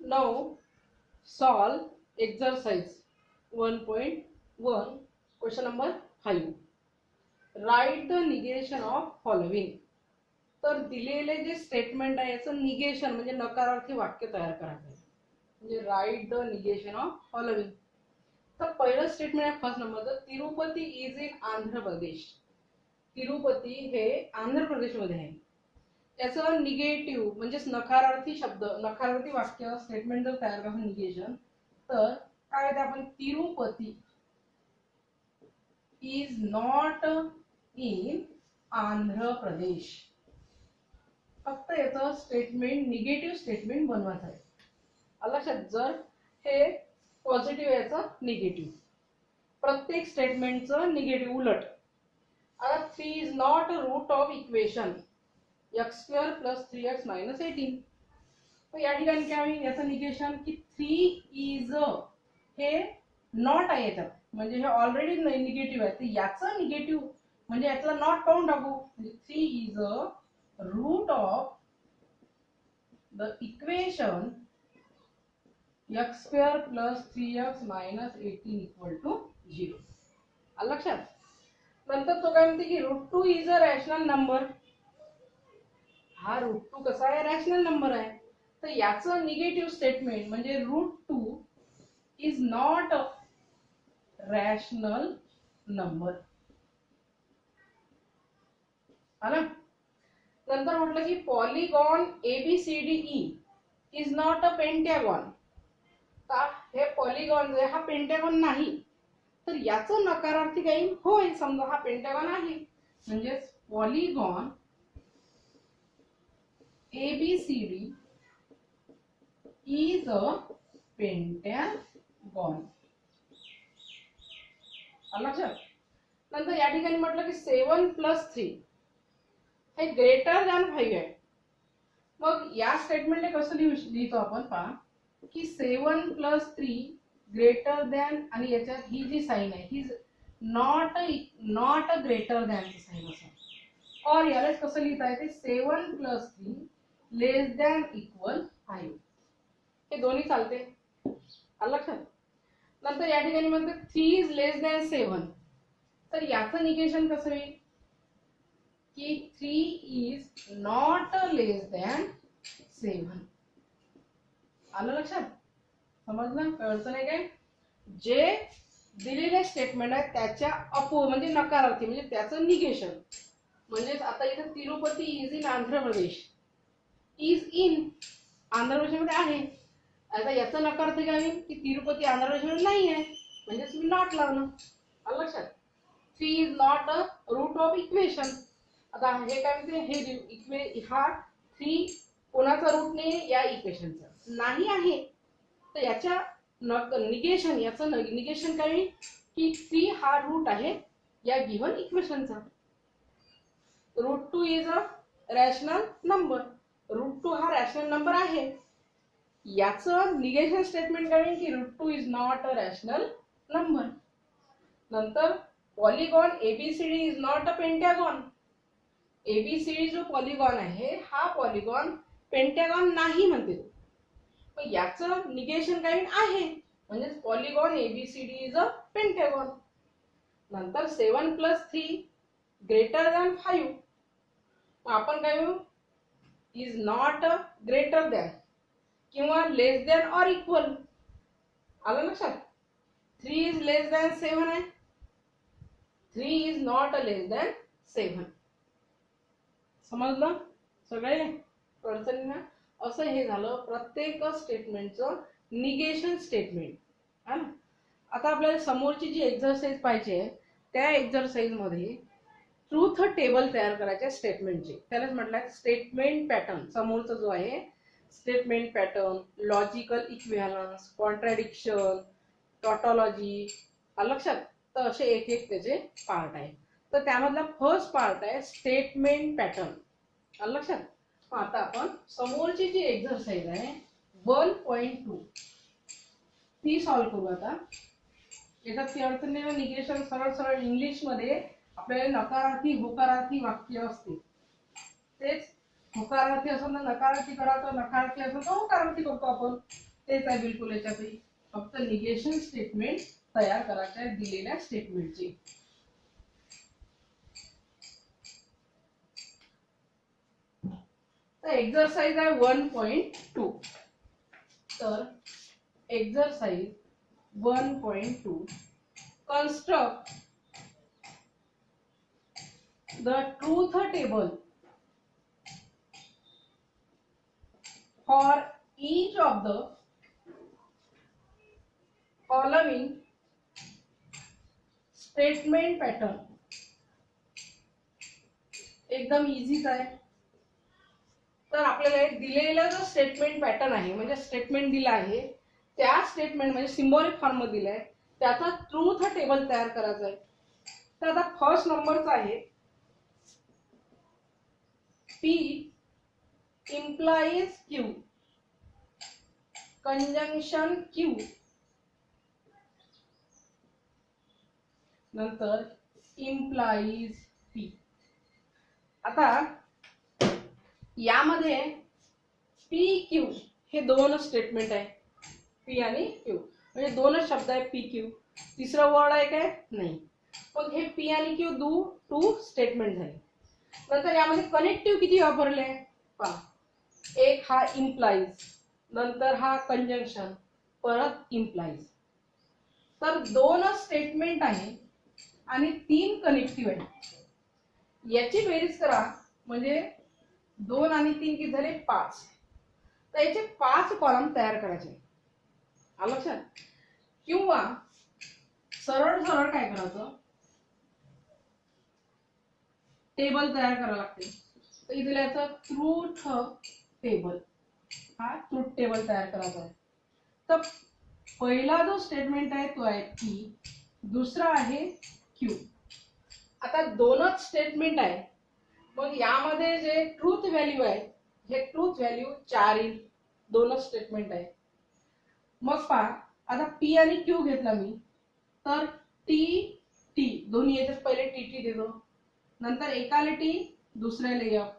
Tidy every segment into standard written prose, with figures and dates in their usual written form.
Now solve exercise 1.1 question number 5. Write the negation of following. तर दिलेले जे statement आहे याचं निगेशन म्हणजे नकारार्थी वाक्य तयार करायचं आहे. म्हणजे write the negation of following. तर पहिलं स्टेटमेंट आहे फर्स्ट नंबरचं, तिरुपती इज इन आंध्र प्रदेश. तिरुपती हे आंध्र प्रदेशमध्ये आहे. त्याचं निगेटिव्ह म्हणजे नकारार्थी शब्द, नकारार्थी वाक्य स्टेटमेंट जर तयार करायचं निगेशन, तर काय ते आपण Tirupati is not in Andhra Pradesh. फक्त याचं स्टेटमेंट निगेटिव्ह स्टेटमेंट बनवायचं आहे. लक्षात, जर हे पॉझिटिव्ह याचं निगेटिव्ह, प्रत्येक स्टेटमेंटचं निगेटिव्ह उलट. आता 3 is not root of equation x² + 3x - 18. तर या ठिकाणी काय होईल याचं निगेशन की 3 इज हे नॉट आहे याच्यात, म्हणजे हे ऑलरेडी निगेटिव्ह आहे. तर याचं निगेटिव्ह म्हणजे यातला नॉट पाहून टाकू. म्हणजे 3 is root of the equation x² + 3x - 18 = 0. लक्षात. नंतर तो काय म्हणते की √2 इज अ रॅशनल नंबर. हा √2 कसा आहे, रॅशनल नंबर आहे. तर याचं निगेटिव्ह स्टेटमेंट म्हणजे √2 is not a rational number. आला. नंतर म्हटलं की polygon ABCDE is not a Pentagon. तर हे पॉलिगॉन जे हा पेंटॅगॉन नाही. तर याचं नकारार्थी काही होय, समजा हा पेंटॅगॉन आहे म्हणजे polygon ABCD is a Pentagon. लक्षात. नंतर या ठिकाणी म्हटलं की 7 + 3 हे ग्रेटर दॅन 5 आहे. मग या स्टेटमेंटने कसं लिहितो आपण पहा की 7 + 3 ग्रेटर दॅन आणि याच्यात ही जी साइन आहे ही नॉट अ ग्रेटर दॅन ची साइन असेल. और यालाच कसं लिहिता येते 7 + 3 लेस दॅन इक्वल 5. हे दोन्ही चालते. लक्षात. नंतर या ठिकाणी म्हणतात 3 इज लेस दॅन 7. तर याचं निगेशन कसं होईल की 3 इज नॉट लेस दॅन 7. आलं लक्षात. समजलं, कळतं नाही काय. जे दिलेले स्टेटमेंट आहे त्याच्या म्हणजे नकारार्थी म्हणजे त्याचं निगेशन. म्हणजे आता इथे Tirupati is in Andhra Pradesh. Is in Andhra प्रदेशमध्ये आहे. आता याचं नकारार्थी काय होईल की तिरुपती आंध्र प्रदेशमध्ये नाही आहे, म्हणजेच मी नॉट लावलं. आलं लक्षात. 3 is not a route of equation. आता हे काय म्हणते हे हा 3 कोणाचा रूट नाही, या इक्वेशनचा नाही आहे. तर याच्या निगेशन याचं निगेशन काय होईल की 3 हा रूट आहे या गिव्हन इक्वेशनचा. √2 इज अ रॅशनल नंबर. √2 हा रॅशनल नंबर आहे. याचं निगेशन स्टेटमेंट काय होईल की √2 is not a rational number. नंतर polygon ABCD is not a pentagon. ABCD जो पॉलिगॉन आहे हा पॉलिगॉन पेंटॅगॉन नाही म्हणते. पण याचं निगेशन काय आहे म्हणजे polygon ABCD is a Pentagon. नंतर 7 + 3 ग्रेटर दॅन 5. आपण काय म्हणू इज नॉट ग्रेटर दॅन किंवा लेस दॅन ऑर इक्वल. आलं लक्षात. 3 इज लेस दॅन 7 आहे. 3 इज नॉट लेस दॅन 7. समजलं सगळे, कळतं ना. असं हे झालं प्रत्येक स्टेटमेंटचं निगेशन स्टेटमेंट. हा ना. आता आपल्याला समोरची जी एक्सरसाइज पाहिजे त्या एक्सरसाइज मध्ये ट्रूथ टेबल तयार करायचे स्टेटमेंटचे. त्यालाच म्हटलं स्टेटमेंट पॅटर्न. समोरचा जो आहे statement pattern, logical equivalence, contradiction, tautology. लक्षात. तर असे एक एक त्याचे पार्ट आहे. तर त्यामधला फर्स्ट पार्ट आहे स्टेटमेंट पॅटर्न. लक्षात. आता आपण समोरची जी एक्सरसाइज आहे 1.2 ती सॉल्व्ह करू. आता याच्यात ती अडचण नाही. निगेशन सरळ सरळ इंग्लिश मध्ये आपल्याला नकारार्थी होकारार्थी वाक्य असते. तेच होकारार्थी असेल तर नकारार्थी करायचं, नकारार्थी असेल तर होकारार्थी करतो आपण. तेच आहे बिलकुल याच्यातही, फक्त निगेशन स्टेटमेंट तयार करायचे आहे दिलेल्या स्टेटमेंटची. तर एक्सरसाइज आहे 1.2. तर exercise 1.2 construct the truth table for each of the following statement pattern. एकदम इझीच आहे. तर आपल्याला दिलेला जो स्टेटमेंट पॅटर्न आहे म्हणजे स्टेटमेंट दिला आहे त्या स्टेटमेंट म्हणजे सिम्बॉलिक फॉर्म मध्ये दिलाय त्याचा ट्रूथ टेबल तयार करायचा आहे. तर आता फर्स्ट नंबरचा आहे P implies Q conjunction Q, नंतर implies P. आता यामध्ये P Q हे दोन स्टेटमेंट आहे. P आणि Q म्हणजे दोनच शब्द आहे P Q. तिसरा वर्ड आहे काय नाही. पण हे P आणि Q टू स्टेटमेंट झाले. नंतर यामध्ये कनेक्टिव्ह किती वापरले पहा. एक हा इम्प्लाइज, नंतर हा कंजंक्शन, परत इम्प्लाइज. तर दोन स्टेटमेंट आहे आणि 3 कनेक्टिव्ह आहे. याची बेरीज करा म्हणजे 2 आणि 3 किती झाले 5. तर याचे 5 कॉलम तयार करायचे. आलं लक्षात. किंवा सरळ सरळ काय करायचं टेबल तयार करावं लागते. तर इथे लिहायचं ट्रूथ टेबल. हा ट्रूथ टेबल तयार करायचा आहे. तर पहिला जो स्टेटमेंट आहे तो आहे P, दुसरा आहे Q. आता दोनच स्टेटमेंट आहे मग यामध्ये जे ट्रूथ व्हॅल्यू आहे हे ट्रूथ व्हॅल्यू 4 येईल. दोनच स्टेटमेंट आहे. मग पहा आता P आणि Q घेतला मी तर T दोन्ही याच्यात पहिले TT देतो, नंतर एकाला T दुसऱ्याला F,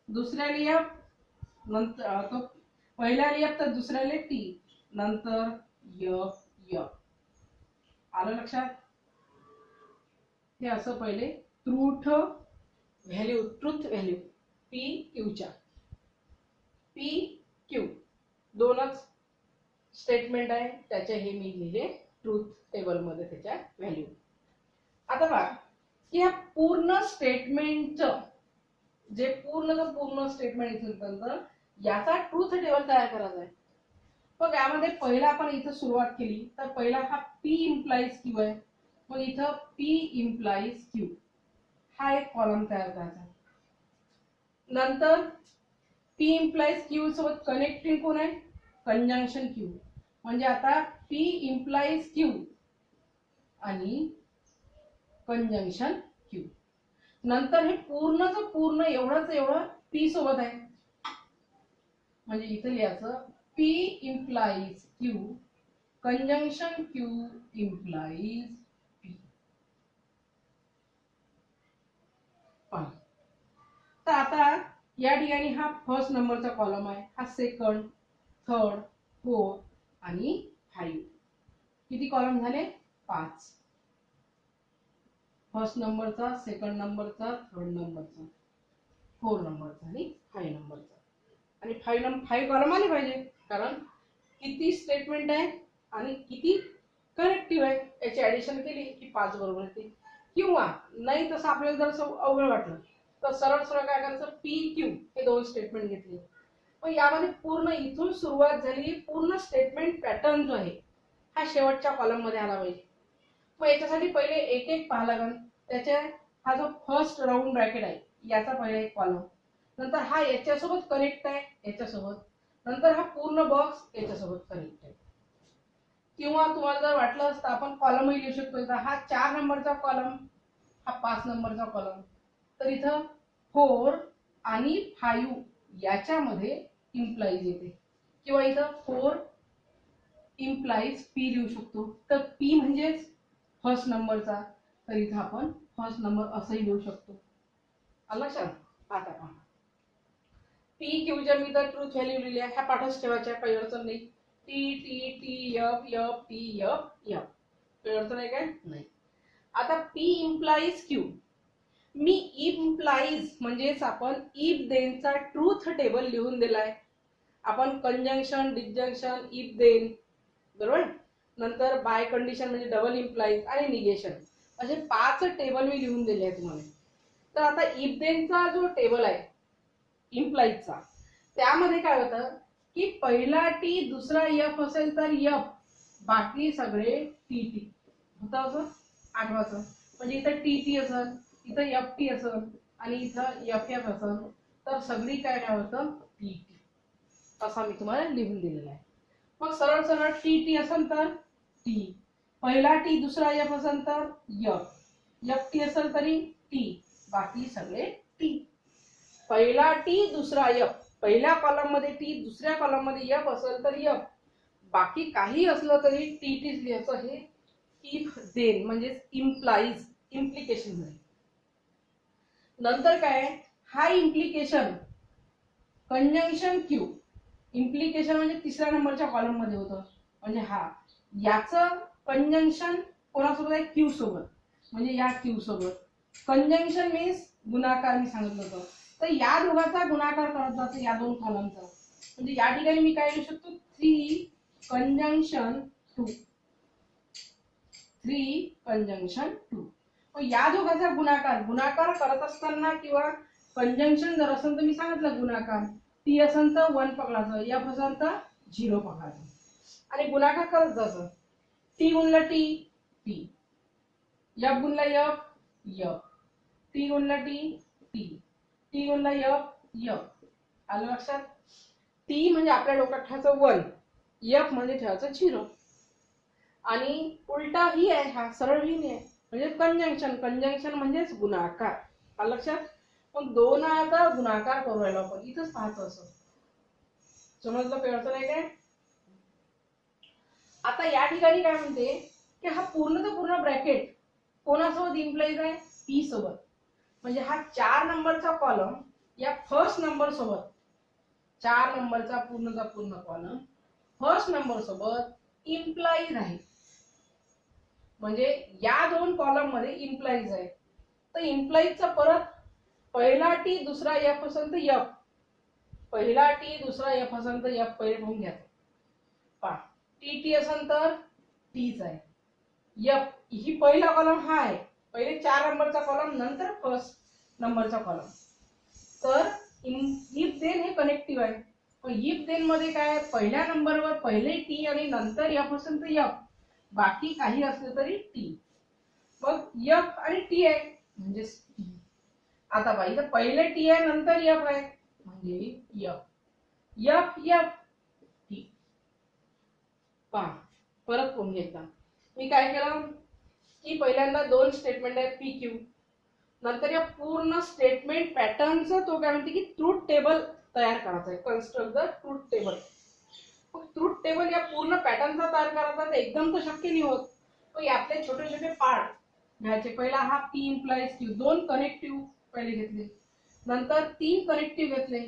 दुसऱ्याला F, नंतर तो पहिल्याला F तर दुसऱ्याला T, नंतर F. आलं लक्षात. हे असं पहिले truth value P Qच्या P Q दोनच स्टेटमेंट आहे त्याचे हे मी लिहिले ट्रूथ टेबल मध्ये त्याच्या व्हॅल्यू. आता बघा की या पूर्ण स्टेटमेंटचं जे पूर्ण स्टेटमेंट इथून याचा ट्रूथ टेबल तयार करायचा आहे. मग यामध्ये पहिला आपण इथं सुरुवात केली तर पहिला हा P इम्प्लाइज Q आहे. मग इथं P इम्प्लाइज Q हा एक कॉलम तयार करायचा. नंतर P इम्प्लाइज Q सोबत कनेक्टिंग कोण आहे कंजंक्शन Q. म्हणजे आता P इम्प्लाइज Q आणि कंजंक्शन Q. नंतर हे पूर्ण एवढं P सोबत आहे म्हणजे इथे लिहायचं P implies Q conjunction Q implies P. तर आता या ठिकाणी हा फर्स्ट नंबरचा कॉलम आहे, हा सेकंड, थर्ड, फोर्थ आणि 5. किती कॉलम झाले 5. फर्स्ट नंबरचा, सेकंड नंबरचा, थर्ड नंबरचा, 4 नंबरचा आणि 5 नंबरचा. आणि 5 कॉलम आले पाहिजे कारण किती स्टेटमेंट आहे आणि किती कनेक्टिव्ह आहे याची ऍडिशन केली की 5 बरोबर येते. किंवा नाही तसं आपल्याला जर अवघड वाटलं तर सरळ सरळ काय करायचं P Q हे दोन स्टेटमेंट घेतली. मग यामध्ये पूर्ण इथून सुरुवात झाली पूर्ण स्टेटमेंट पॅटर्न जो आहे हा शेवटच्या कॉलम मध्ये आला पाहिजे. मग याच्यासाठी पहिले एक एक पाहावं लागेल. त्याच्या हा जो फर्स्ट राऊंड ब्रॅकेट आहे याचा पहिला एक कॉलम, नंतर हा याच्यासोबत कनेक्ट आहे याच्यासोबत, नंतर हा पूर्ण बॉक्स याच्यासोबत कनेक्ट आहे. किंवा तुम्हाला जर वाटलं असतं आपण कॉलमही लिहू शकतो. तर हा 4 नंबरचा कॉलम, हा 5 नंबरचा कॉलम. तर इथं 4 आणि 5 याच्यामध्ये इम्प्लाइज येते. किंवा इथं 4 इम्प्लाइज P लिहू शकतो. तर P म्हणजेच फर्स्ट नंबरचा, तर इथं आपण फर्स्ट नंबर असंही लिहू शकतो. आलं लक्षात. आता पहा P Q च्या मी तर ट्रूथ व्हॅल्यू लिहिल्या ह्या पाठच ठेवायच्या काही अडचण नाही. T T T F F T F F. कळतं नाही काय? नाही. आता पी इम्प्लाइज क्यू. मी इम्प्लाइज म्हणजेच आपण इफ देनचा ट्रूथ टेबल लिहून दिलाय. आपण कंजंक्शन डिस्जंक्शन इफ देन बरोबर, नंतर बाय कंडिशन म्हणजे डबल इम्प्लाइज आणि निगेशन असे 5 टेबल मी लिहून दिले आहेत तुम्हाला. तर आता इफ देनचा जो टेबल आहे इम्प्लाइजचा, त्यामध्ये काय होतं की पहिला टी दुसरा एफ असेल तर एफ, बाकी सगळे टी टी होतं. असं आठवायचं. म्हणजे इथं टी टी असेल, इथं एफ टी असेल आणि इथं एफ एफ असेल, तर सगळी काय काय होतं टी टी. असा मी तुम्हाला लिहून दिलेला आहे. मग सरळ सरळ टी टी असेल तर टी, पहिला टी दुसरा एफ असेल तर एफ, एफ टी असेल तरी टी, बाकी सगळे टी. पहिला टी दुसरा एफ, पहिल्या कॉलम मध्ये टी दुसऱ्या कॉलम मध्ये एफ असेल तर एफ, बाकी काही असलं तरी टी टीच लिहायचं. हे इफ देन म्हणजे इम्प्लाइज इम्प्लिकेशन मध्ये. नंतर काय हा इम्प्लिकेशन कंजंक्शन क्यू. इम्प्लिकेशन म्हणजे तिसऱ्या नंबरच्या कॉलम मध्ये होतं. म्हणजे हा याचं कंजंक्शन कोणासोबत आहे क्यू सोबत, म्हणजे या क्यू सोबत. कंजंक्शन मीन्स गुणाकार मी सांगितलं होतं. तर या दोघांचा गुणाकार करत जातो या दोन कॉलमचा. म्हणजे या ठिकाणी मी काय लिहू शकतो 3 कंजंक्शन 2, 3 कंजंक्शन 2. मग या दोघांचा गुणाकार गुणाकार करत असताना किंवा कंजंक्शन जर असेल तर मी सांगितलं गुणाकार टी असेल तर 1 पकडायचं, एफ असेल तर 0 पकडायचं आणि गुणाकार करत जायचं. टी गुणला टी टी, एफ गुणला एफ एफ, टी गुणला टी टी, टी गुणला एफ एफ. आलं लक्षात? टी म्हणजे आपल्या डोक्यात ठेवायचं 1, एफ म्हणजे ठेवायचं 0 आणि उलटा ही आहे, हा सरळ ही आहे म्हणजे कंजंक्शन. कंजंक्शन म्हणजेच गुणाकार. आलं लक्षात? पण दोनाचा गुणाकार करू राहिलो आपण, इथंच पाहायचं असं. समजलं कळतं नाही काय? आता या ठिकाणी काय म्हणते की हा पूर्ण तर पूर्ण ब्रॅकेट कोणासोबत इम्प्लाइज आहे पी सोबत. म्हणजे हा 4 नंबरचा कॉलम या फर्स्ट नंबर सोबत, 4 नंबरचा पूर्णचा पूर्ण कॉलम फर्स्ट नंबर सोबत इम्प्लाइज आहे. म्हणजे या दोन कॉलम मध्ये इम्प्लाइज आहे. तर इम्प्लाइजचा परत पहिला टी दुसरा एफ असेल तर एफ, पहिला टी दुसरा एफ असेल तर एफ पहिले म्हणून घ्या. पहा टी टी असेल तर टीच आहे. एफ ही पहिला कॉलम हा आहे, पहिले 4 नंबरचा कॉलम नंतर फर्स्ट नंबरचा कॉलम. तर इफ देन हे कनेक्टिव्ह आहे. पण इफ देन मध्ये काय पहिल्या नंबरवर पहिले टी आणि नंतर एफ असेल तर एफ, बाकी काही असलं तरी टी. मग एफ आणि टी आहे म्हणजे आता बाई तर पहिले टी आहे नंतर एफ आहे म्हणजे एफ एफ एफ टी. पहा परत कोण घेता. मी काय केलं की पहिल्यांदा 2 स्टेटमेंट आहे पी क्यू, नंतर या पूर्ण स्टेटमेंट पॅटर्नचं तो काय म्हणते की ट्रूथ टेबल तयार करायचं आहे. Construct the truth table. मग ट्रूथ टेबल या पूर्ण पॅटर्नचा तयार करायचा तर एकदम तर शक्य नाही होत. तो यातले छोटे छोटे पार्ट घ्यायचे. पहिला हा पी इम्प्लाइज क्यू, 2 कनेक्टिव्ह पहिले घेतले, नंतर 3 कनेक्टिव्ह घेतले,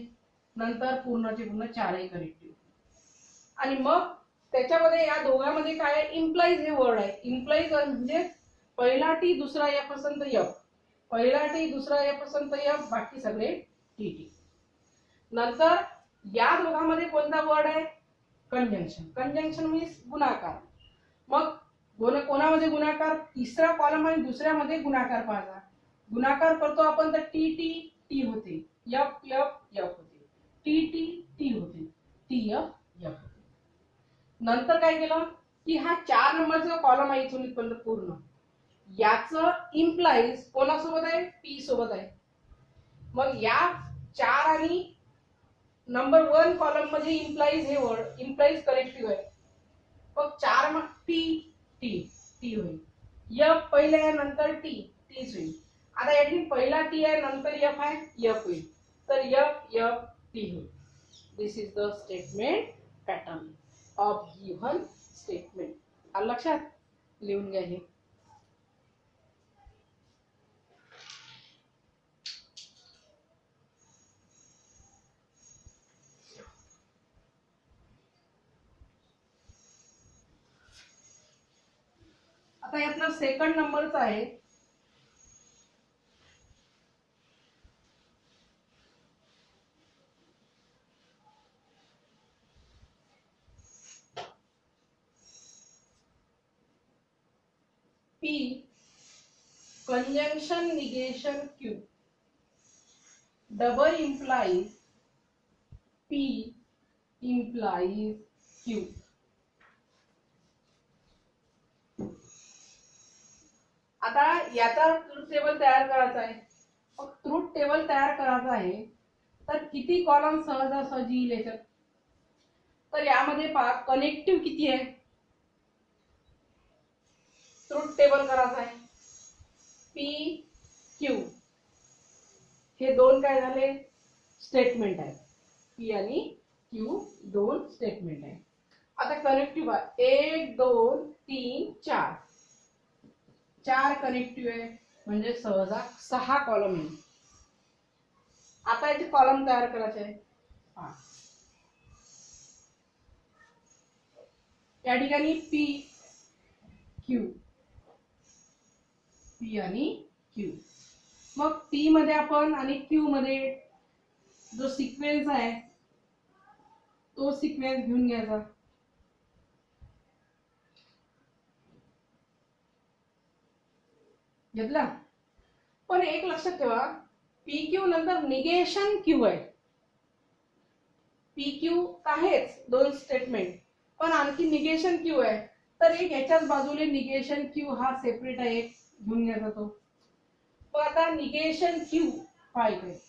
नंतर पूर्णचे पूर्ण 4ही कनेक्टिव्ह. आणि मग त्याच्यामध्ये या दोघांमध्ये काय इम्प्लाइज हे वर्ड आहे. इम्प्लाइज म्हणजे पहिला टी दुसरा एफ असेल तर एफ, पहिला टी दुसरा एफ असेल तर एफ, बाकी सगळे टी टी. नंतर या दोघांमध्ये कोणता वर्ड आहे कंजंक्शन. कंजंक्शन मीन्स गुणाकार. मग कोणामध्ये गुणाकार, तिसरा कॉलम आणि दुसऱ्यामध्ये गुणाकार पाहायचा. गुणाकार करतो आपण तर टी टी टी होते, एफ एफ एफ होते, टी टी टी होते, टी एफ एफ होते. नंतर काय केलं की हा 4 नंबरचा कॉलम आहे इथून इथपर्यंत पूर्ण, याचं इम्प्लाइज कोणासोबत आहे पी सोबत आहे. मग या 4 आणि नंबर 1 कॉलम मध्ये इम्प्लाइज हे वर्ड इम्प्लाइज कनेक्टिव्ह आहे. मग 4 मग टी टी टी होईल, एफ पहिले आहे नंतर टी टीच होईल. आता या ठिकाणी पहिला टी आहे नंतर एफ आहे एफ होईल, तर एफ एफ टी होईल. This is the statement pattern of given statement. आलं लक्षात? लिहून घ्या हे. आता यातला सेकंड नंबरचा आहे P conjunction negation Q double implies P implies Q. आता याचा ट्रूथ टेबल तयार करायचा आहे. मग ट्रूथ टेबल तयार करायचा आहे तर किती कॉलम सहजासहजी येईल याच्यात. तर यामध्ये पहा कनेक्टिव्ह किती आहे. ट्रूथ टेबल करायचं आहे पी क्यू हे दोन काय झाले स्टेटमेंट आहे. पी आणि क्यू दोन स्टेटमेंट आहे. आता कनेक्टिव्ह आहे 1 2 3 4 चार कनेक्टिव्ह आहे म्हणजे सहजा 6 कॉलम येईल. आता याचे कॉलम तयार करायचे आहे. या ठिकाणी पी क्यू पी आणि क्यू. मग पी मध्ये आपण आणि क्यू मध्ये जो सिक्वेन्स आहे तो सिक्वेन्स घेऊन घ्यायचा. घेतला. पण एक लक्षात ठेवा पी क्यू नंतर निगेशन क्यू आहे. पी क्यू आहेच दोन स्टेटमेंट पण आणखी निगेशन क्यू आहे. तर एक याच्याच बाजूने निगेशन क्यू हा सेपरेट आहे एक घेऊन घ्यायचा तो. पण आता निगेशन क्यू पाहिजे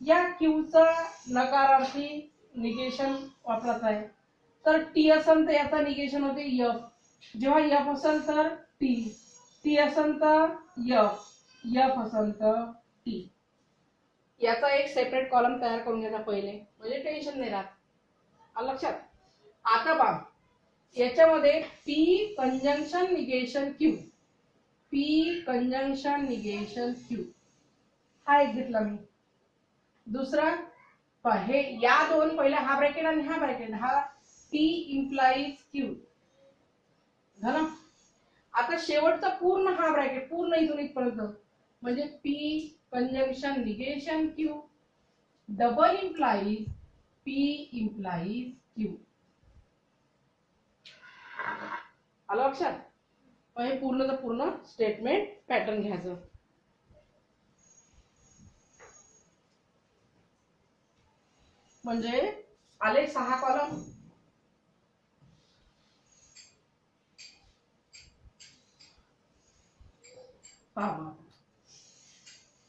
या क्यूचा नकारार्थी निगेशन वापरायचा आहे. तर टी असेल तर याचा निगेशन होते एफ. जेव्हा एफ असेल तर टी. टी असेल तर एफ. एफ असेल तर टी. याचा एक सेपरेट कॉलम तयार करून घ्यायचा पहिले म्हणजे टेन्शन नाही राहत. लक्षात. आता पहा याच्यामध्ये P conjunction negation Q P conjunction negation Q हा एक घेतला मी. दुसरा हे या दोन पहिला हा ब्रॅकेट आणि हा ब्रॅकेट हा पी इम्प्लाइज क्यू झाला. आता शेवटचा पूर्ण हा ब्रॅकेट पूर्ण इथून इथपर्यंत म्हणजे p conjunction negation Q double implies P implies Q. आलं लक्षात. हे पूर्णचं पूर्ण स्टेटमेंट पॅटर्न घ्यायचं. म्हणजे आले 6 कॉलम. पहा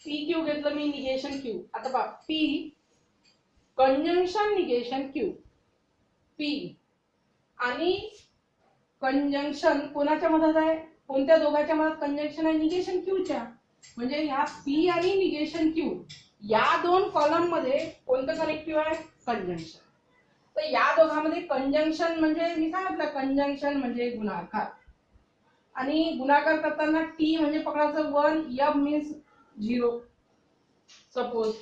पी क्यू घेतलं मी निगेशन क्यू. आता पहा P conjunction negation Q P आणि कंजंक्शन कोणाच्या मधात आहे कोणत्या दोघांच्या मधात कंजंक्शन आहे निगेशन क्यूच्या. म्हणजे ह्या पी आणि निगेशन क्यू या दोन कॉलम मध्ये कोणतं कनेक्टिव्ह आहे कंजंक्शन. तर या दोघांमध्ये कंजंक्शन म्हणजे मी सांगितलं कंजंक्शन म्हणजे गुणाकार आणि गुणाकार करताना टी म्हणजे पकडायचं 1 एफ मीन्स 0 सपोज.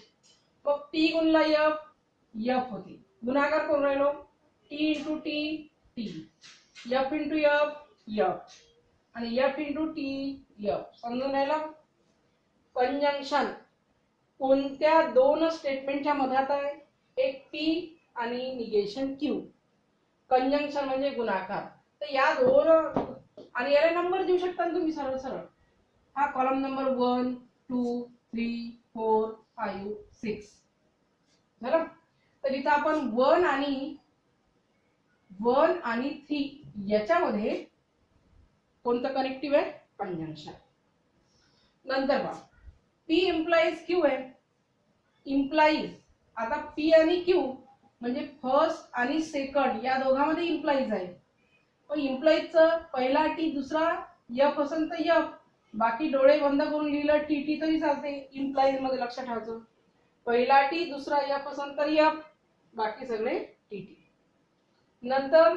मग टी गुणला एफ एफ होती. गुणाकार करून राहिलो T into T T F into F F आणि एफ इंटू टी एफ. समजून राहिलं. कंजंक्शन कोणत्या दोन स्टेटमेंटच्या मधात आहे एक पी आणि निगेशन क्यू. कंजंक्शन म्हणजे गुणाकार. तर या दोन आणि याला नंबर देऊ शकता तुम्ही सरळ सरळ. हा कॉलम नंबर 1 2 3 4 5 6 झालं. तर इथं आपण 1 आणि 3 याच्यामध्ये कोणतं कनेक्टिव्ह आहे कंजंक्शन. नंतर पहा पी इम्प्लाइज क्यू आहे. इम्प्लाइज आता पी आणि क्यू म्हणजे फर्स्ट आणि सेकंड या दोघांमध्ये इम्प्लाइज आहे. पण इम्प्लाइजचं पहिला टी दुसरा एफ असेल तर एफ. बाकी डोळे बंद करून लिहिलं टी टी तरी चालते. इम्प्लाइज मध्ये लक्षात ठेवायचं पहिला टी दुसरा एफ असेल तर एफ बाकी सगळे टी टी. नंतर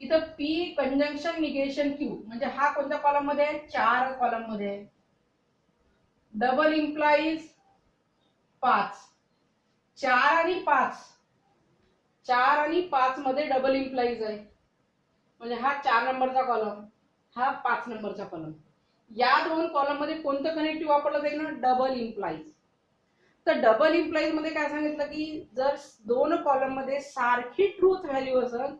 इथं पी कंजंक्शन निगेशन क्यू म्हणजे हा कोणत्या कॉलम मध्ये आहे 4 कॉलम मध्ये आहे. डबल इम्प्लाइज 5 4 आणि 5 4 आणि 5 मध्ये डबल इम्प्लाइज आहे म्हणजे हा 4 नंबरचा कॉलम. हा 5 नंबरचा कॉलम. या दोन कॉलम मध्ये कोणतं कनेक्टिव्ह वापरलं जाईल ना, डबल इम्प्लाइज. तर डबल इम्प्लाइज मध्ये काय सांगितलं की जर दोन कॉलम मध्ये सारखी ट्रूथ व्हॅल्यू असेल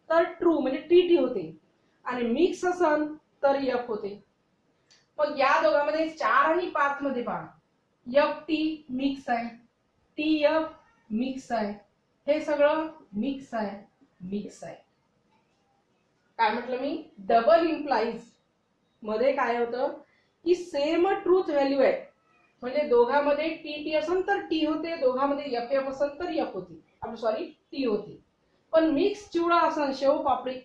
तर ट्रू म्हणजे टी होते, आणि मिक्स असेल तर एफ होते. मग या दोघांमध्ये 4 आणि 5 मध्ये पहा, एफ टी मिक्स आहे, टी एफ मिक्स आहे, हे सगळं मिक्स आहे, मिक्स आहे. काय म्हटलं मी, डबल इम्प्लाइज मध्ये काय होतं की सेम ट्रूथ व्हॅल्यू आहे, म्हणजे दोघांमध्ये टी असेल तर टी होते, दोघांमध्ये एफ एफ असेल तर एफ होती, आपण सॉरी टी होती. पण मिक्स चिवडा असेल, शेव पापडी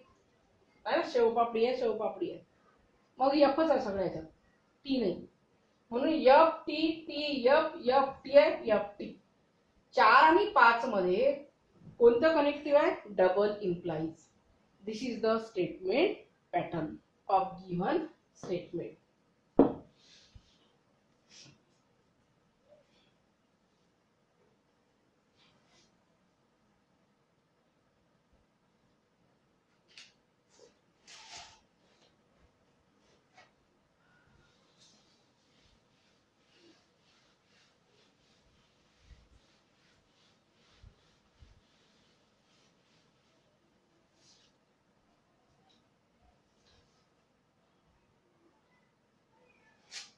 आहे, शेव पापडी आहे, शेव पापडी आहे, मग एफच आहे सगळ्या ह्याच्यात, टी नाही. म्हणून F T T F F T आहे, एफ टी. 4 आणि 5 मध्ये कोणतं कनेक्टिव्ह आहे, double implies. This is the statement pattern of given statement.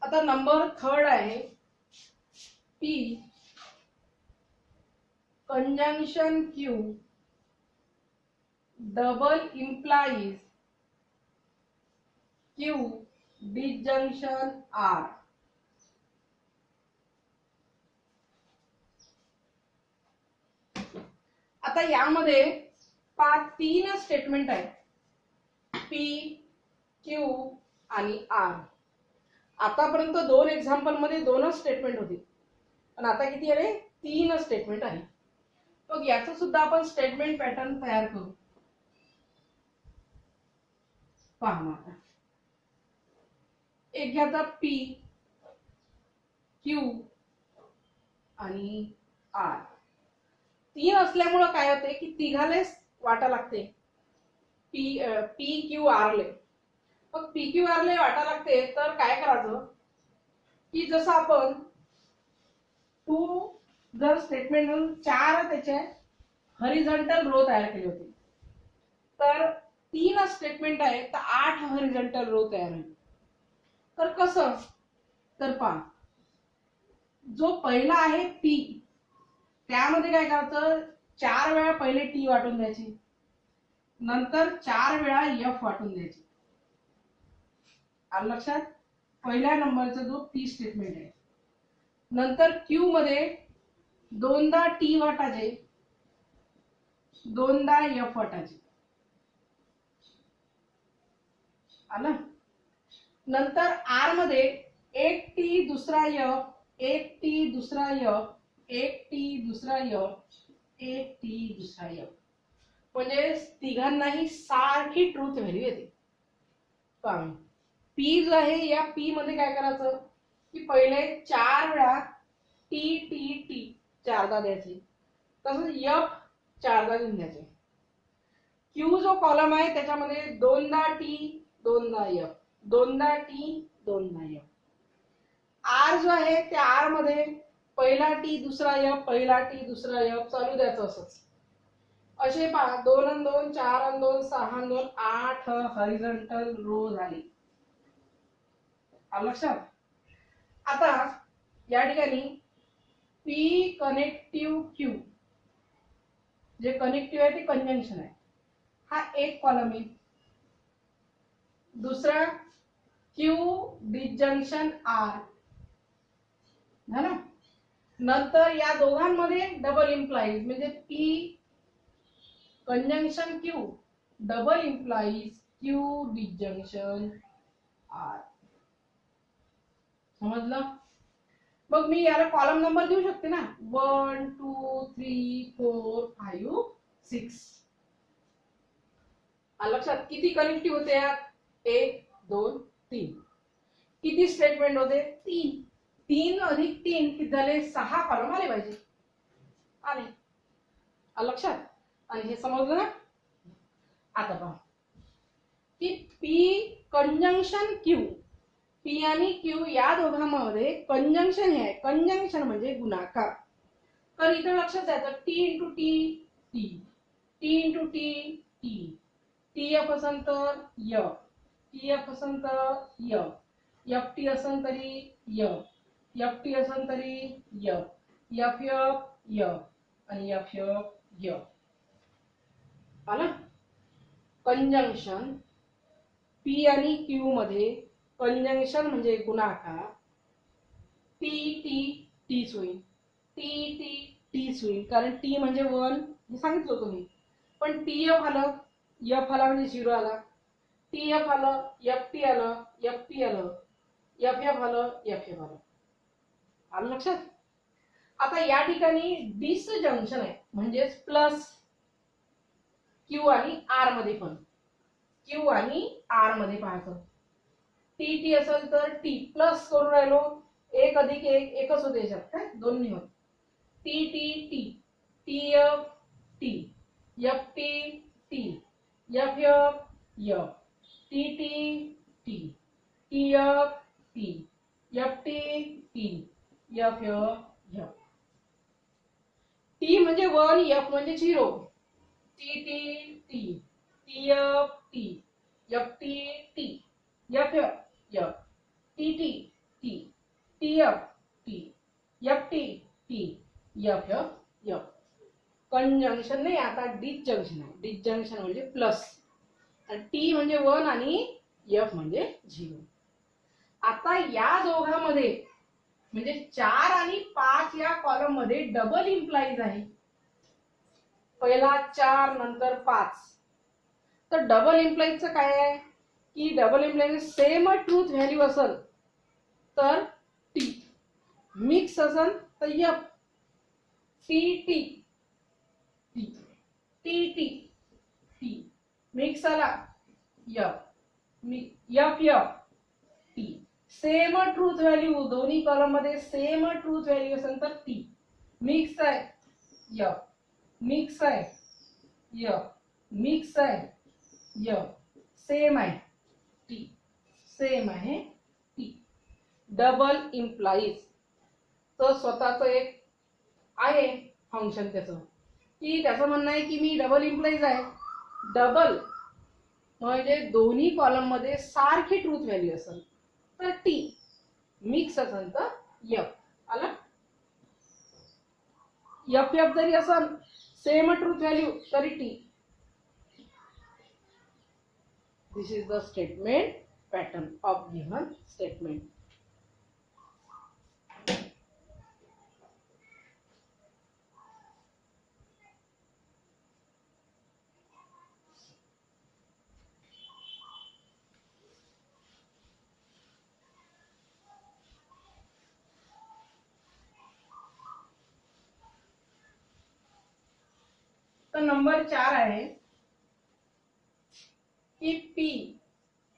आता नंबर 3 आहे, p conjunction q double implies q disjunction r. आता यामध्ये 3 स्टेटमेंट आहेत, पी क्यू आणि आर. आतापर्यंत 2 एक्झाम्पल मध्ये 2च स्टेटमेंट होती, पण आता किती आले, 3 स्टेटमेंट आहे. मग याचं सुद्धा आपण स्टेटमेंट पॅटर्न तयार करू. पहा आता एक घ्यायचा पी क्यू आणि आर. 3 असल्यामुळं काय होते की तिघालेच वाटा लागते, पी क्यू आरले. मग पी क्यू आरले वाटा लागते तर काय करायचं की जसं आपण 2 जर स्टेटमेंट म्हणून 4 त्याचे हॉरिझॉन्टल रो तयार केले होते, तर 3 स्टेटमेंट आहे तर 8 हॉरिझॉन्टल रो तयार होईल. तर कसं, तर पहा, जो पहिला आहे पी, त्यामध्ये काय करायचं, 4 वेळा पहिले टी वाटून द्यायची, नंतर 4 वेळा एफ वाटून द्यायची. आलं लक्षात, पहिल्या नंबरचा जो पी स्टेटमेंट आहे. नंतर क्यू मध्ये 2दा टी वाटायचे, 2दा एफ वाटायचे. आलं. नंतर आर मध्ये 1 टी दुसरा एफ, 1 टी दुसरा एफ, 1 टी दुसरा एफ, 1 टी दुसरा एफ, म्हणजे तिघांनाही सारखी ट्रूथ व्हॅल्यू येते. पी जो आहे, या पी मध्ये काय करायचं की पहिले 4 वेळा टी टी टी 4दा द्यायचे, तसंच एफ 4दा घेऊन द्यायचे. क्यू जो कॉलम आहे त्याच्यामध्ये 2दा टी 2दा एफ, 2दा टी 2दा एफ. आर जो आहे त्या आर मध्ये पहिला टी दुसरा एफ, पहिला टी दुसरा एफ चालू द्यायचं असंच. असे पहा, 2 आणि 2 4 आणि 2 6 आणि 2 8 हॉरिझॉन्टल रो झाली. आलं लक्षात. आता या ठिकाणी पी कनेक्टिव्ह क्यू, जे कनेक्टिव्ह आहे ते कंजंक्शन आहे, हा एक कॉलम आहे. दुसरा क्यू डिसजंक्शन आर झालं. नंतर या दोघांमध्ये डबल इम्प्लाइज, म्हणजे p conjunction q double implies q disjunction r. समजलं. मग मी याला कॉलम नंबर देऊ शकते ना, 1 2 3 4 5 6. लक्षात किती कनेक्टिव्ह होते यात, 1 2 3. किती स्टेटमेंट होते, 3. 3 अधिक 3 किती झाले, 6 कॉलम आले पाहिजे. आले. लक्षात. आणि हे समजलं ना. आता पहा की पी कंजंक्शन क्यू, पी आणि क्यू या दोघांमध्ये कंजंक्शन हे आहे. कंजंक्शन म्हणजे गुणाकार. तर इथं लक्षात द्यायचं T into T T, T into T T, T F असेल तर य, टी एफ असेल तर य, एफ टी असेल तरी य, एफ टी असेल तरी य, एफ एफ य आणि एफ एफ य. आला. कंजंक्शन पी आणि क्यू मध्ये कंजंक्शन म्हणजे गुणाकार. टी टी टीच होईल, टी टी टीच होईल, कारण टी म्हणजे 1 हे सांगितलं होतं मी. पण टी एफ आलं, एफ आला म्हणजे 0 आला, टी एफ आलं, एफ टी आलं, एफ टी आलं, एफ एफ आलं, एफ एफ आलं. आलं लक्षात. आता या ठिकाणी डिसजंक्शन आहे, म्हणजेच प्लस क्यू आणि आर मध्ये, पण क्यू आणि आर मध्ये पाहायचं. टी टी असेल तर टी प्लस करून राहिलो, 1 अधिक 1 एकच होते याच्यात, काय दोन नाही होत. T T T, T F T, F T T, F F F, T T T, T F T, F T T, F F F. T म्हणजे 1, एफ म्हणजे 0. T T T, T F T, F T T, F F F, T T T, T F T, F T T, F F F. Conjunction नाही, आता disjunction आहे. Disjunction म्हणजे plus, T म्हणजे 1 आणि F म्हणजे 0. आता या दोघांमध्ये म्हणजे 4 आणि 5 या कॉलम मध्ये डबल इम्प्लाइज आहे. पहिला 4 नंतर 5. तर डबल इम्प्लाइजचं काय आहे की double implies same truth value असेल तर टी, मिक्स असेल तर F, T T T, T T T, mix आला F, F F T. Same truth value दोन्ही कॉलम मध्ये सेम ट्रूथ व्हॅल्यू असेल तर टी, मिक्स आहे एफ, मिक्स आहे एफ, मिक्स आहे एफ, सेम आहे टी, सेम आहे टी. डबल इम्प्लाइज तर स्वतःच एक आहे फंक्शन त्याचं, की त्याचं म्हणणं आहे की मी डबल इम्प्लाइज आहे. डबल म्हणजे दोन्ही कॉलम मध्ये सारखी ट्रूथ व्हॅल्यू असेल तर टी, मिक्स असेल तर एफ. आला. एफ एफ जरी असेल सेम ट्रूथ व्हॅल्यू तरी T. This is the statement pattern of given statement. तर नंबर 4 आहे की पी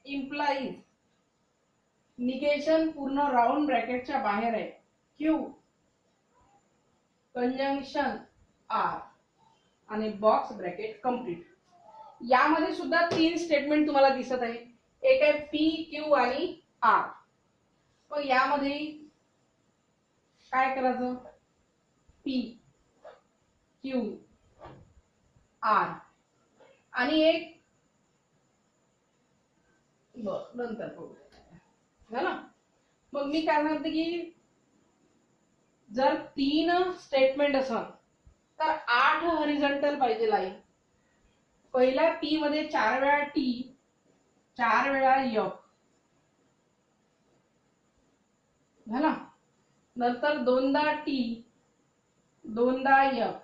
इम्प्लाइज निगेशन पूर्ण राउंड ब्रॅकेटच्या बाहेर आहे. क्यू कंजंक्शन आर आणि बॉक्स ब्रॅकेट कंप्लीट. यामध्ये सुद्धा 3 स्टेटमेंट तुम्हाला दिसत आहे. एक आहे पी क्यू आणि आर. मग यामध्ये काय करायचं, पी क्यू आर आणि एक नंतर झालं. मग मी काय म्हणते की जर 3 स्टेटमेंट असेल तर 8 हॉरिझॉन्टल पाहिजे लाईन. पहिल्या पी मध्ये 4 वेळा टी, 4 वेळा एफ झाला. नंतर 2दा टी, 2दा एफ,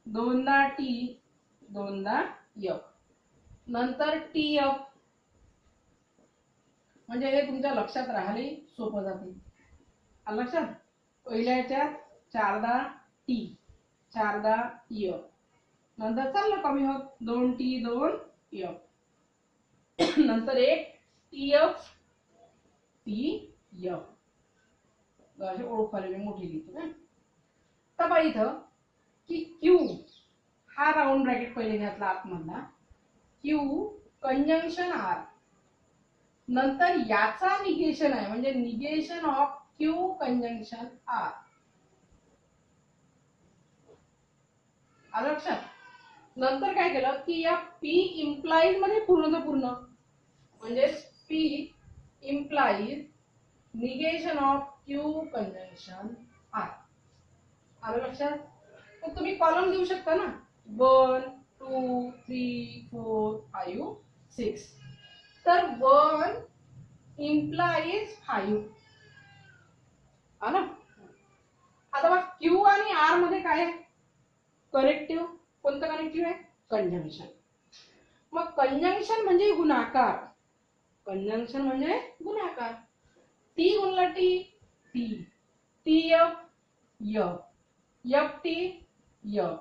2दा टी, 2दा एफ, नंतर टी एफ. म्हणजे हे तुमच्या लक्षात राहिले सोपं जाते. लक्षात. पहिल्या याच्यात 4दा टी, 4दा एफ, नंतर चाललं कमी होत 2 टी 2 एफ, नंतर एक टी एफ टी एफ. अशी ओळख आलेली मोठी लिहितो. तर बघा इथं की क्यू हा राउंड ब्रॅकेट पहिले घातला आतमधला, क्यू कंजंक्शन आर नंतर याचा निगेशन आहे म्हणजे negation of q conjunction r. आलं लक्षात. नंतर काय केलं की या पी इम्प्लाइज मध्ये पूर्णचं पूर्ण म्हणजे p implies negation of q conjunction r. आलं लक्षात. मग तुम्ही कॉलम देऊ शकता ना 1 2 3 4 5 6. तर 1 इम्प्लाइज 5. आलं. आता मग क्यू आणि आर मध्ये काय आहे कनेक्टिव्ह. कोणतं कनेक्टिव्ह आहे कंजंक्शन. मग कंजंक्शन म्हणजे गुणाकार. कंजंक्शन म्हणजे गुणाकार. टी गुणला T T T F F F T F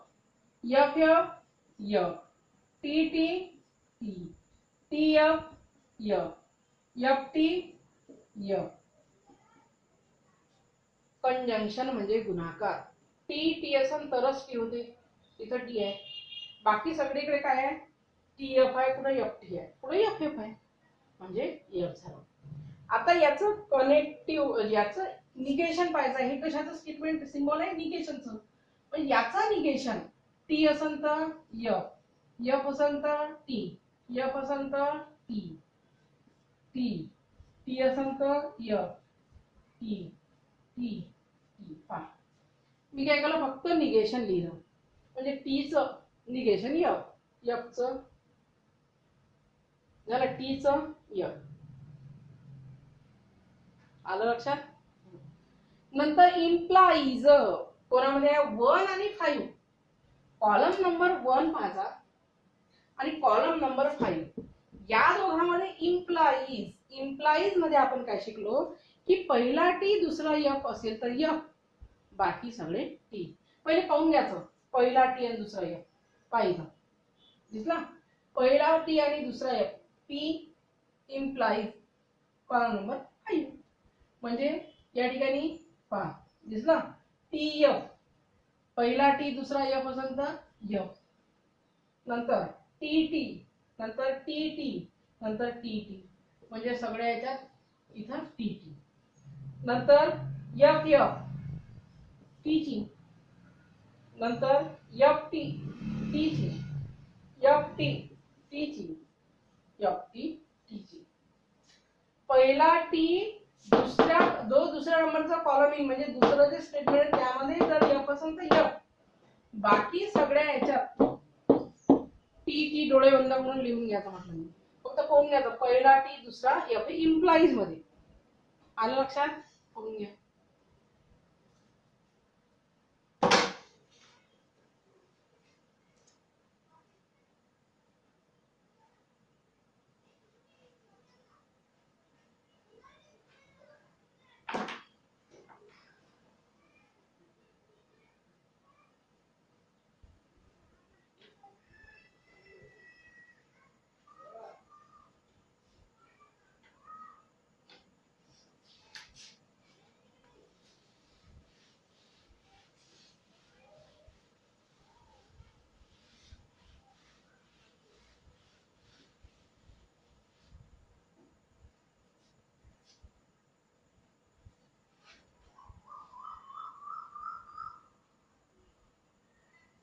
F F F T T T T F F F T F. Conjunction म्हणजे गुणाकार. टी टी असेल तरच टी होते. इथं टी आहे. बाकी सगळीकडे काय आहे टी एफ आहे कुठे एफ टी आहे कुठे एफ एफ आहे म्हणजे एफ झालं. आता याचं कनेक्टिव्ह याचं निगेशन पाहिजे. हे कशाचं स्टेटमेंट सिम्बॉल आहे निगेशनचं. पण याचा निगेशन टी असेल तर एफ एफ असेल तर टी एफ असेल तर टी टी टी असेल तर एफ टी टी टी. पहा मी काय केलं फक्त निगेशन लिहिलं म्हणजे टीचं निगेशन एफ एफचं झालं टीचं एफ. आलं लक्षात. नंतर इम्प्लाइज कोणामध्ये 1 आणि 5. कॉलम नंबर 1 माझा आणि कॉलम नंबर 5 या दोघांमध्ये इम्प्लाइज. इम्प्लाइज मध्ये आपण काय शिकलो की पहिला टी दुसरा एफ असेल तर एफ बाकी सगळे टी. पहिले पाहून घ्यायचं पहिला टी आणि दुसरा एफ पाहिजे दिसला. पहिला टी आणि दुसरा F P implies column number 5 म्हणजे या ठिकाणी पहा दिसला टी एफ पहिला टी दुसरा एफ असेल तर एफ नंतर टी टी नंतर टी टी नंतर टी टी म्हणजे सगळ्या याच्यात इथं टी टी. नंतर एफ एफ टीची नंतर एफ टी टीची एफ टी टीची एफ टी टीची. पहिला टी दुसऱ्या नंबरचा कॉलम म्हणजे दुसरं जे स्टेटमेंट आहे त्यामध्ये जर एफ असेल तर एफ बाकी सगळ्या याच्यात टी टी डोळे बंद करून लिहून घ्यायचं म्हटलं मी. फक्त पाहून घ्यायचं पहिला टी दुसरा एफ इम्प्लाइज मध्ये. आलं लक्षात. पाहून घ्या.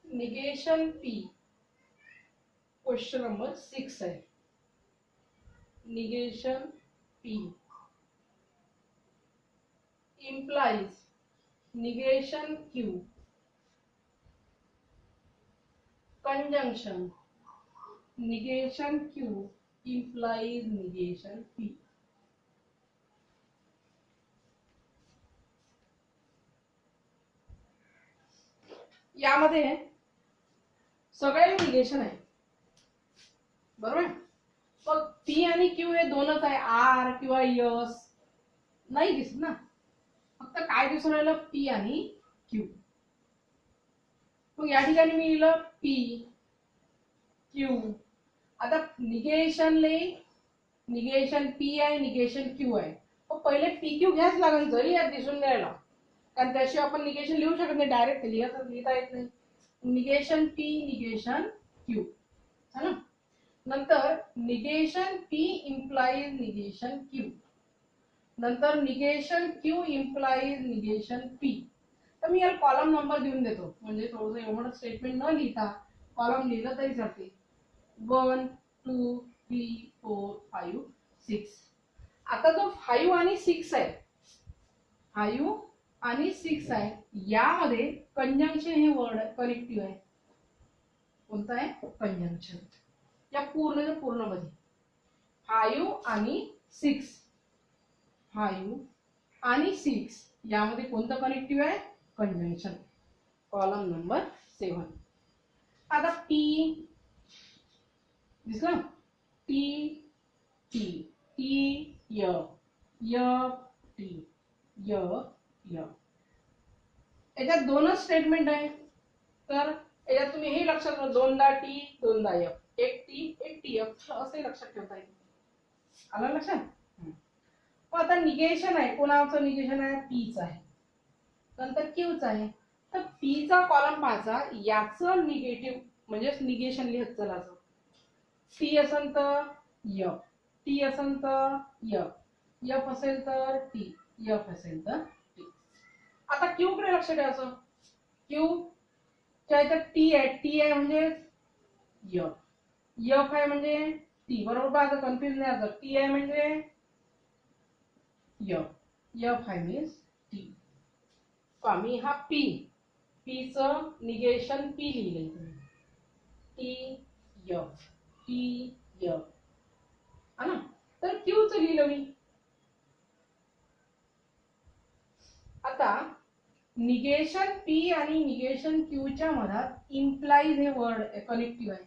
निगेशन पी क्वेश्चन नंबर 6 है. Negation P implies negation Q conjunction negation Q implies negation P. यामध्ये सगळे निगेशन आहे बरोबर. मग पी आणि क्यू हे दोनच आहे आर किंवा यस नाही दिसत ना. फक्त काय दिसून राहिलं पी आणि क्यू. मग या ठिकाणी मी लिहिलं पी क्यू. आता निगेशनले निगेशन पी आहे निगेशन क्यू आहे. मग पहिले पी क्यू घ्याच लागेल जरी यात दिसून द्यायला कारण त्याशिवाय आपण निगेशन लिहू शकत नाही. डायरेक्ट लिहिता येत नाही. निगेशन पी निगेशन क्यू है ना. नंतर negation P implies negation Q, नंतर negation Q implies negation P. तर मी याला कॉलम नंबर देऊन देतो, म्हणजे थोडंसं एवढं स्टेटमेंट न लिहिता कॉलम लिहिलं तरी चालते. 1 2 3 4 5 6. आता जो 5 आणि 6 आहे, 5 आणि 6 आहे, यामध्ये कंजंक्शन हे वर्ड कनेक्टिव्ह आहे. कोणतं आहे? कंजंक्शन. या पूर्ण मध्ये 5 आणि 6, 5 आणि 6 यामध्ये कोणतं कनेक्टिव्ह आहे? कंजंक्शन. Column number 7. आता P दिसलं? T T T य T य. याच्यात दोनच स्टेटमेंट आहे, तर याच्यात तुम्ही हे लक्षात ठेवा, दोनदा T दोनदा F, एक T एक TF असंही लक्षात ठेवता येईल. आलं लक्षात? मग आता निगेशन आहे, कोणाचं निगेशन आहे? Pचं आहे, नंतर Qचं आहे. तर Pचा कॉलम पाहायचा, याचं निगेटिव्ह म्हणजे निगेशन लिहत चलायचं. T असेल तर F, T असेल तर F, F असेल तर T, F असेल तर T. आता Q कडे लक्ष द्यायचं. Q च्या याच्यात T आहे, T आहे म्हणजे F, F आहे म्हणजे T. बरोबर पाहायचं, कन्फ्युज नाही व्हायचं. T आहे म्हणजे F, F आहे मीन्स T. मी हा P, Pचं निगेशन P लिहिलंय. T F T F हा ना. तर Qचं लिहिलं मी. आता निगेशन P आणि निगेशन Q च्या मधात इम्प्लाइज हे वर्ड कनेक्टिव्ह आहे.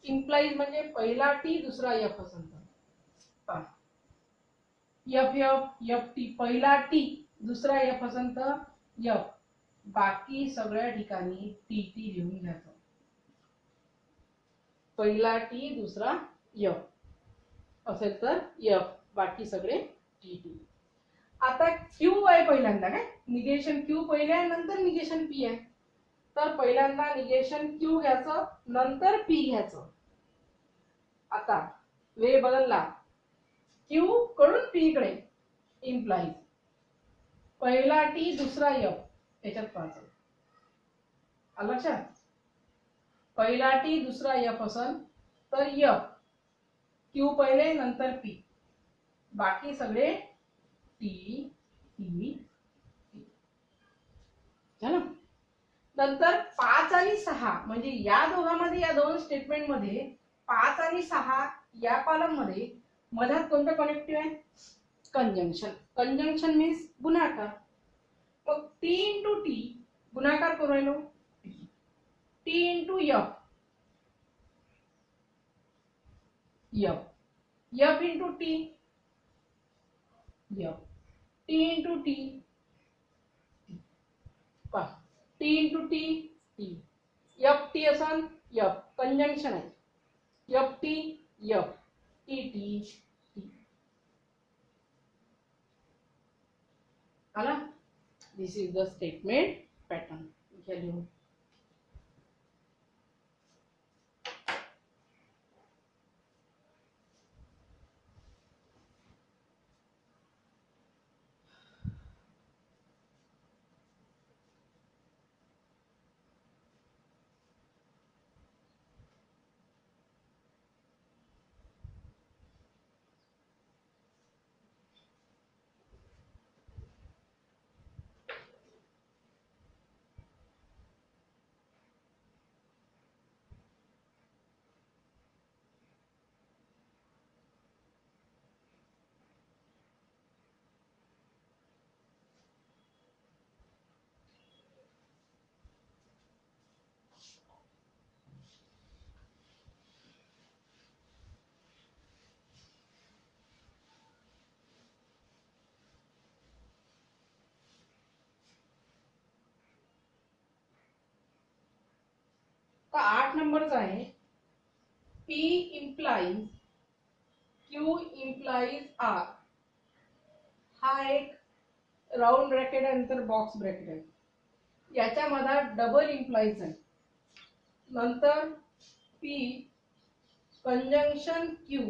इम्प्लाइज म्हणजे पहिला T दुसरा F असेल तर F F F T, पहिला T दुसरा F असेल तर F, बाकी सगळ्या ठिकाणी T T लिहून घ्यायचं. पहिला T दुसरा F असेल तर F, बाकी सगळे T T. आता Q आहे पहिल्यांदा, काय निगेशन Q पहिले आहे, नंतर निगेशन P आहे. तर पहिल्यांदा निगेशन Q घ्यायचं, नंतर P घ्यायचं. आता वे बदलला, Q कडून P कडे इम्प्लाइज, पहिला T दुसरा F याच्यात पाहायचं. आलं लक्षात? पहिला T दुसरा F असेल तर F, Q पहिले नंतर P, बाकी सगळे T T T. झालं? नंतर 5 आणि 6 म्हणजे या दोघांमध्ये, या दोन स्टेटमेंट मध्ये 5 आणि 6 या कॉलम मध्ये मधात कोणतं कनेक्टिव्ह आहे? कंजंक्शन. कंजंक्शन मीन्स गुणाकार. मग T इंटू T गुणाकार करू राहिलो, T into F, F F into T, F T into T, T into T T, F T असन F, कंजंक्शन आहे. F T F T T T. आला? दिस is the statement pattern. लिहून तर 8 नंबरचा आहे, P implies Q implies R. हा एक round bracket आहे, नंतर बॉक्स ब्रॅकेट आहे. याच्या मधात डबल इम्प्लाइज आहे. नंतर P conjunction Q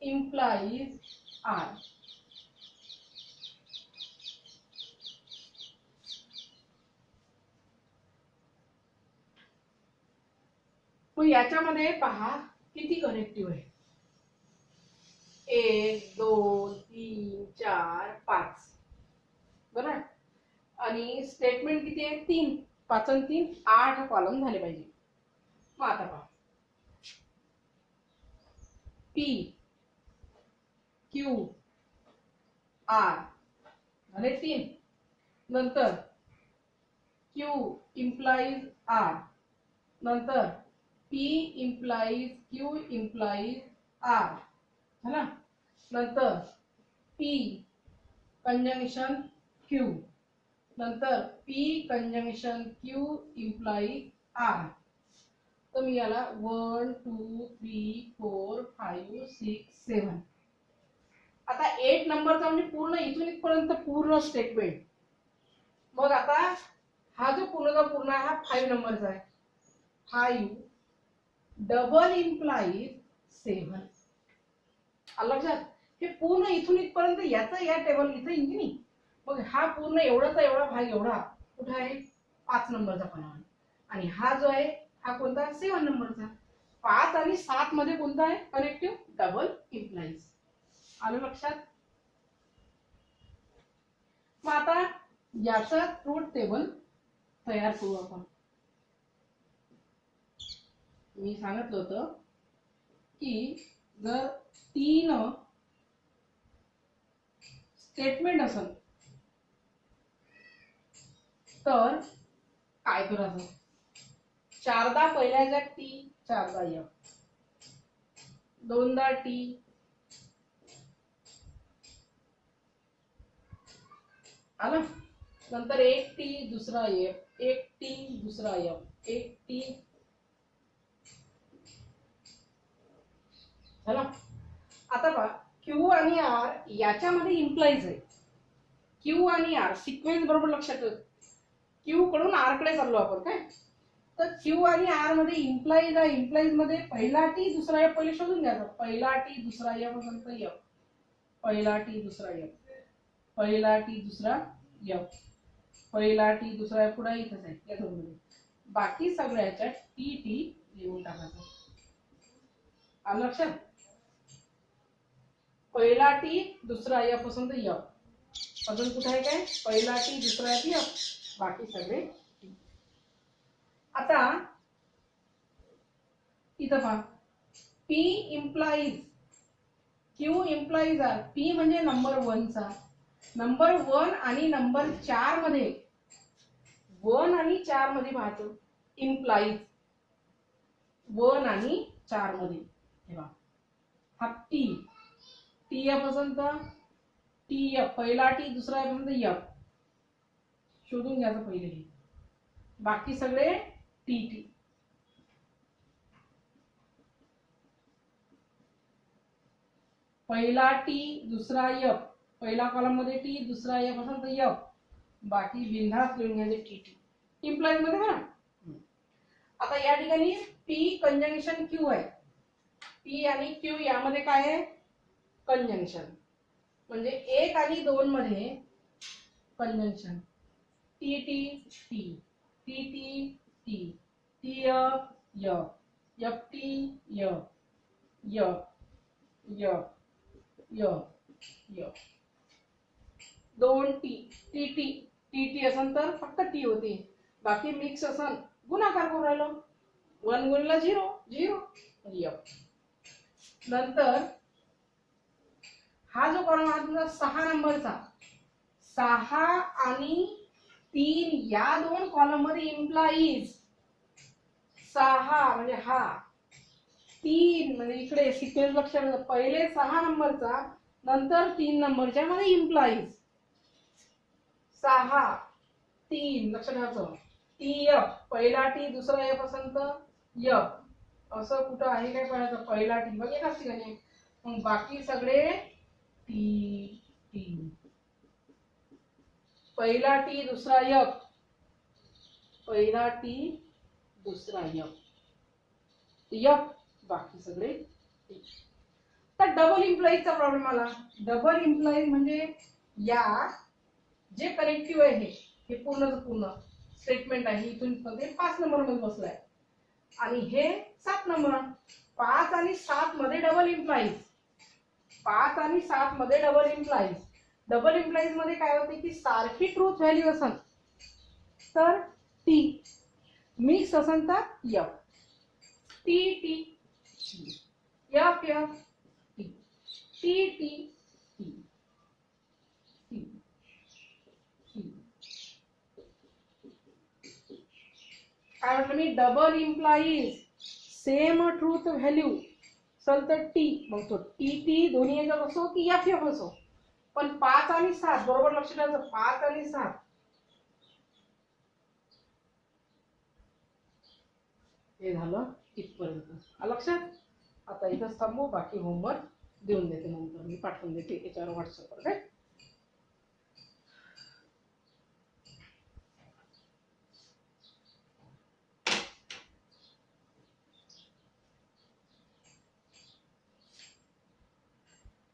implies R. मग याच्यामध्ये पहा किती कनेक्टिव्ह आहे. 1 2 3 4 5 बरोबर. आणि स्टेटमेंट किती आहे 3. 5 आणि 3 8 कॉलम झाले पाहिजे. मग आता पहा P Q R झाले 3. नंतर Q implies R, नंतर P implies Q implies R है ना. नंतर P कंजंक्शन Q, नंतर P conjunction Q implies R. तर मी याला 1 2 3 4 5 6 7. आता 8 नंबरचा म्हणजे पूर्ण इथून इथपर्यंत पूर्ण स्टेटमेंट. मग आता हा जो पूर्ण हा 5 नंबरचा आहे. 5 डबल इम्प्लाइज 7. आलं लक्षात. हे पूर्ण इथून इथपर्यंत याचा या टेबल इथे इंजिन. मग हा पूर्ण एवढाचा एवढा भाग एवढा कुठे आहे 5 नंबरचा पण आहे. आणि हा जो आहे हा कोणता 7 नंबरचा. 5 आणि 7 मध्ये कोणता आहे कनेक्टिव्ह डबल इम्प्लाइज. आलं लक्षात. मग आता याचा ट्रूथ टेबल तयार करू आपण. मी सांगितलं होतं की जर 3 स्टेटमेंट असेल तर काय करायचं. 4दा पहिल्या टी 4दा F, 2दा टी, आला. नंतर 1 टी दुसरा F, 1 टी दुसरा F, 1 टी झाला. आता पहा Q आणि R याच्यामध्ये इम्प्लाइज आहे. Q आणि R सिक्वेन्स बरोबर लक्षात ठेव. Q कडून R कडे चाललो आपण काय. तर Q आणि R मध्ये इम्प्लाइज आहे. इम्प्लाइज मध्ये पहिला टी दुसरा F पहिले शोधून घ्यायचा. पहिला टी दुसरा F नंतर F, पहिला टी दुसरा F, पहिला टी दुसरा F, पहिला टी दुसरा F पुढे इथंच आहे या दोनमध्ये. बाकी सगळ्याच्या टी टी लिहून टाकायचं. आलं लक्षात. पहिला टी दुसरा F पासून तर F. अजून कुठे आहे काय पहिला टी दुसरा F, बाकी सगळे टी. आता इथं पहा P implies Q implies R. P म्हणजे नंबर 1 चा. नंबर 1 आणि नंबर 4 मध्ये 1 आणि 4 मध्ये पाहतो implies 1 आणि 4 मध्ये. हे पहा हा T F असेल तर TF पहिला टी दुसरा F म्हणजे F शोधून घ्यायचं पहिले. हे बाकी सगळे टी. पहिला टी दुसरा F, पहिला कॉलम मध्ये टी दुसरा F असेल तर F, बाकी बिनधास्त लिहून घ्यायचे टी. इम्प्लाइज मध्ये बघा. आता या ठिकाणी P कंजंक्शन Q आहे. P आणि Q यामध्ये काय आहे कंजंक्शन. म्हणजे 1 आणि 2 मध्ये conjunction T T T T T T T F F F T F F F F 2 T T T T T असेल तर फक्त टी होते. बाकी मिक्स असेल गुणाकार करू राहिलो. 1 गुणिले 0 0 F. नंतर हा जो कॉलम आहे तुमचा 6 नंबरचा 6 आणि 3 या दोन कॉलम मध्ये इम्प्लाइज 6 म्हणजे हा 3 म्हणजे इकडे सिक्वेन्स लक्षात. पहिले 6 नंबरचा नंतर 3 नंबरच्या मध्ये इम्प्लाइज 6 3 लक्षात ठेवायचं. TF पहिला टी दुसरा F असेल तर F असं कुठं आहे काय पाहायचं. पहिला टी बघ एकाच ठिकाणी. मग बाकी सगळे टी टी. पहिला टी दुसरा F, पहिला टी दुसरा F. एफ, बाकी सगळे टी. तर डबल इम्प्लॉईजचा प्रॉब्लेम आला. डबल इम्प्लॉईज म्हणजे या जे कनेक्टिव्ह आहे हे पूर्ण स्टेटमेंट आहे, इथून 5 नंबर मध्ये बसलाय आणि हे 7 नंबर. 5 आणि 7 मध्ये डबल इम्प्लॉईज, 5 आणि 7 मध्ये डबल इम्प्लॉईज. डबल इम्प्लॉईज मध्ये काय होते की सारखी ट्रूथ व्हॅल्यू असन तर टी, मिक्स असन तर F. T T F F T, T T T T T. काय म्हटलं मी, double implies same truth value असेल तर टी, मग तो टी टी दोन्ही याच्यात असो की एफ एफ असो. पण 5 आणि 7 बरोबर लक्ष ठेवायचं, 5 आणि 7 हे झालं इथपर्यंत लक्षात. आता इथं थांबू, बाकी होमवर्क देऊन देते, नंतर मी पाठवून देते याच्यावर व्हॉट्सअपवर.